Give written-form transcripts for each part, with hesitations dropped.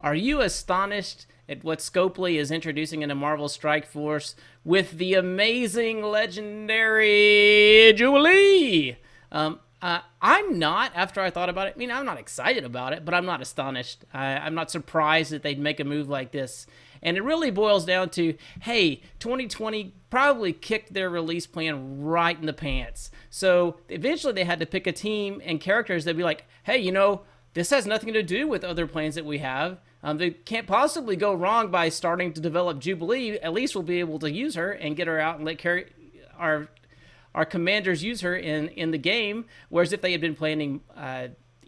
Are you astonished at what Scopely is introducing into Marvel Strike Force with the amazing, legendary Jubilee? I'm not, after I thought about it. I mean, I'm not excited about it, but I'm not astonished. I'm not surprised that they'd make a move like this. And it really boils down to, hey, 2020 probably kicked their release plan right in the pants. So eventually they had to pick a team and characters that'd be like, hey, this has nothing to do with other plans that we have. They can't possibly go wrong by starting to develop Jubilee. At least we'll be able to use her and get her out and let our commanders use her in the game. Whereas if they had been planning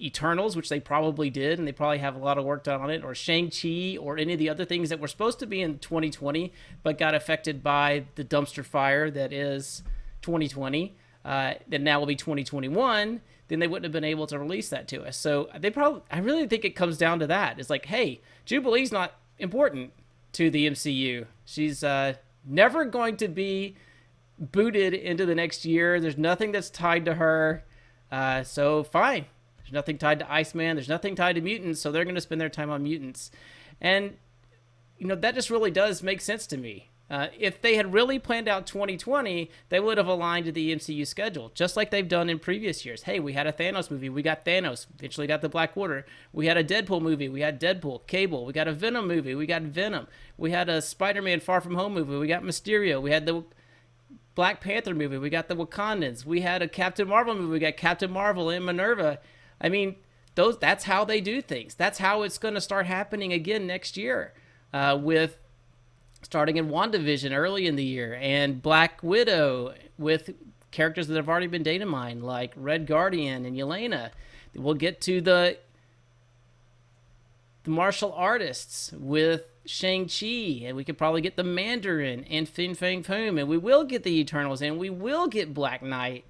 Eternals, which they probably did, and they probably have a lot of work done on it, or Shang-Chi, or any of the other things that were supposed to be in 2020 but got affected by the dumpster fire that is 2020, that now will be 2021, then they wouldn't have been able to release that to us. So I really think it comes down to that. It's like, hey, Jubilee's not important to the MCU. She's never going to be booted into the next year. There's nothing that's tied to her. So fine. There's nothing tied to Iceman. There's nothing tied to mutants. So they're going to spend their time on mutants. And, that just really does make sense to me. If they had really planned out 2020, they would have aligned to the MCU schedule, just like they've done in previous years. Hey, we had a Thanos movie. We got Thanos. Eventually got the Black Widow. We had a Deadpool movie. We had Deadpool. Cable. We got a Venom movie. We got Venom. We had a Spider-Man Far From Home movie. We got Mysterio. We had the Black Panther movie. We got the Wakandans. We had a Captain Marvel movie. We got Captain Marvel and Minerva. I mean, that's how they do things. That's how it's going to start happening again next year, with starting in WandaVision early in the year, and Black Widow with characters that have already been data mined, like Red Guardian and Yelena. We'll get to the martial artists with Shang-Chi, and we could probably get the Mandarin and Fin Fang Foom, and we will get the Eternals, and we will get Black Knight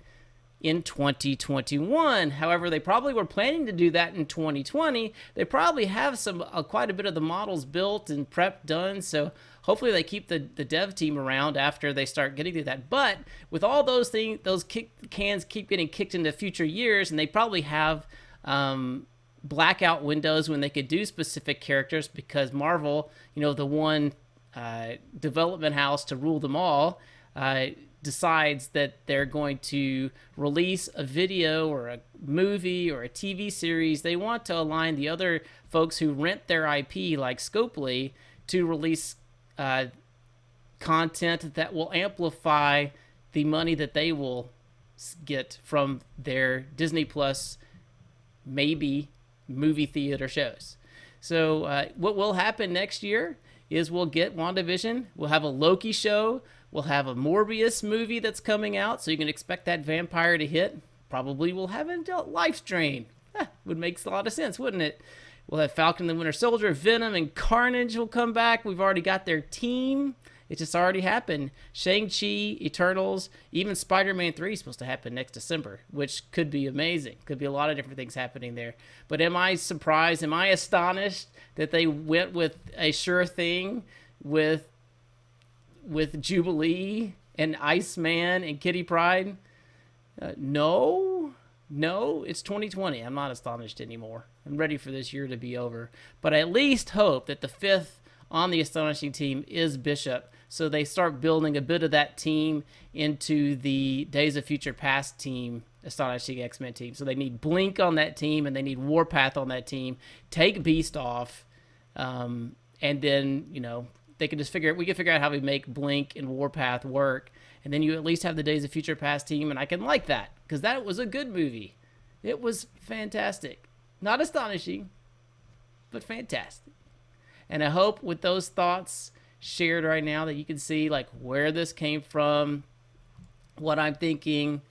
in 2021. However, they probably were planning to do that in 2020. They probably have quite a bit of the models built and prep done, so hopefully they keep the dev team around after they start getting to that. But with all those things, those cans keep getting kicked into future years, and they probably have blackout windows when they could do specific characters, because Marvel, the one development house to rule them all, decides that they're going to release a video or a movie or a TV series. They want to align the other folks who rent their IP, like Scopely, to release content that will amplify the money that they will get from their Disney Plus, maybe movie theater shows. So what will happen next year is we'll get WandaVision, we'll have a Loki show, we'll have a Morbius movie that's coming out, so you can expect that vampire to hit. Probably we'll have a Life Strain. Would make a lot of sense, wouldn't it? We'll have Falcon and the Winter Soldier, Venom, and Carnage will come back. We've already got their team. It just already happened. Shang-Chi, Eternals, even Spider-Man 3 is supposed to happen next December, which could be amazing. Could be a lot of different things happening there. But am I surprised? Am I astonished that they went with a sure thing with Jubilee and Iceman and Kitty Pryde? No, it's 2020. I'm not astonished anymore. I'm ready for this year to be over. But I at least hope that the fifth on the Astonishing team is Bishop, so they start building a bit of that team into the Days of Future Past team, Astonishing X-Men team. So they need Blink on that team, and they need Warpath on that team. Take Beast off, and then, we can figure out how we make Blink and Warpath work, and then you at least have the Days of Future Past team, and I can like that, because that was a good movie. It was fantastic. Not astonishing, but fantastic. And I hope with those thoughts shared right now that you can see where this came from, what I'm thinking.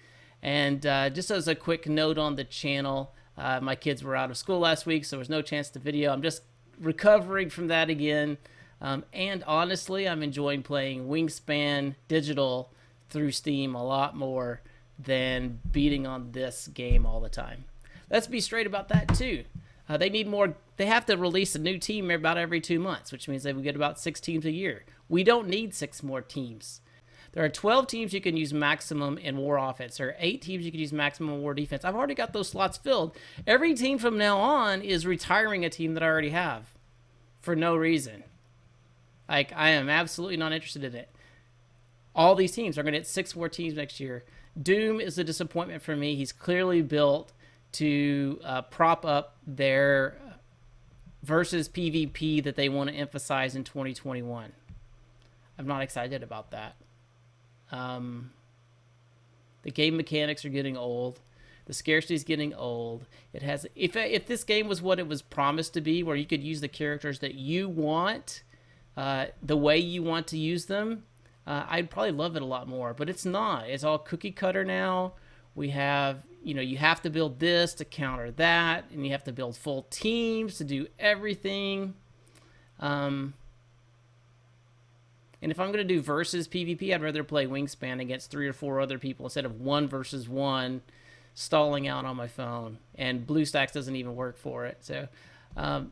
And just as a quick note on the channel, my kids were out of school last week, so there was no chance to video. I'm just recovering from that again. And honestly, I'm enjoying playing Wingspan Digital through Steam a lot more than beating on this game all the time. Let's be straight about that too. They need more. They have to release a new team about every 2 months, which means they will get about 6 teams a year. We don't need 6 more teams. There are 12 teams you can use maximum in war offense. There are 8 teams you can use maximum war defense. I've already got those slots filled. Every team from now on is retiring a team that I already have. for no reason. Like, I am absolutely not interested in it. All these teams are going to hit 6 more teams next year. Doom is a disappointment for me. He's clearly built to prop up their versus PvP that they want to emphasize in 2021. I'm not excited about that. The game mechanics are getting old. The scarcity is getting old. It has if this game was what it was promised to be, where you could use the characters that you want, the way you want to use them, I'd probably love it a lot more. But it's not. It's all cookie cutter now. We have, you have to build this to counter that, and you have to build full teams to do everything. And if I'm going to do versus PvP, I'd rather play Wingspan against 3 or 4 other people instead of 1 versus 1 stalling out on my phone. And BlueStacks doesn't even work for it. So I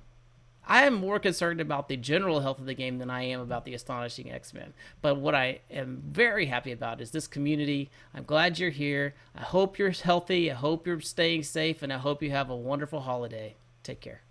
am more concerned about the general health of the game than I am about the Astonishing X-Men. But what I am very happy about is this community. I'm glad you're here. I hope you're healthy. I hope you're staying safe. And I hope you have a wonderful holiday. Take care.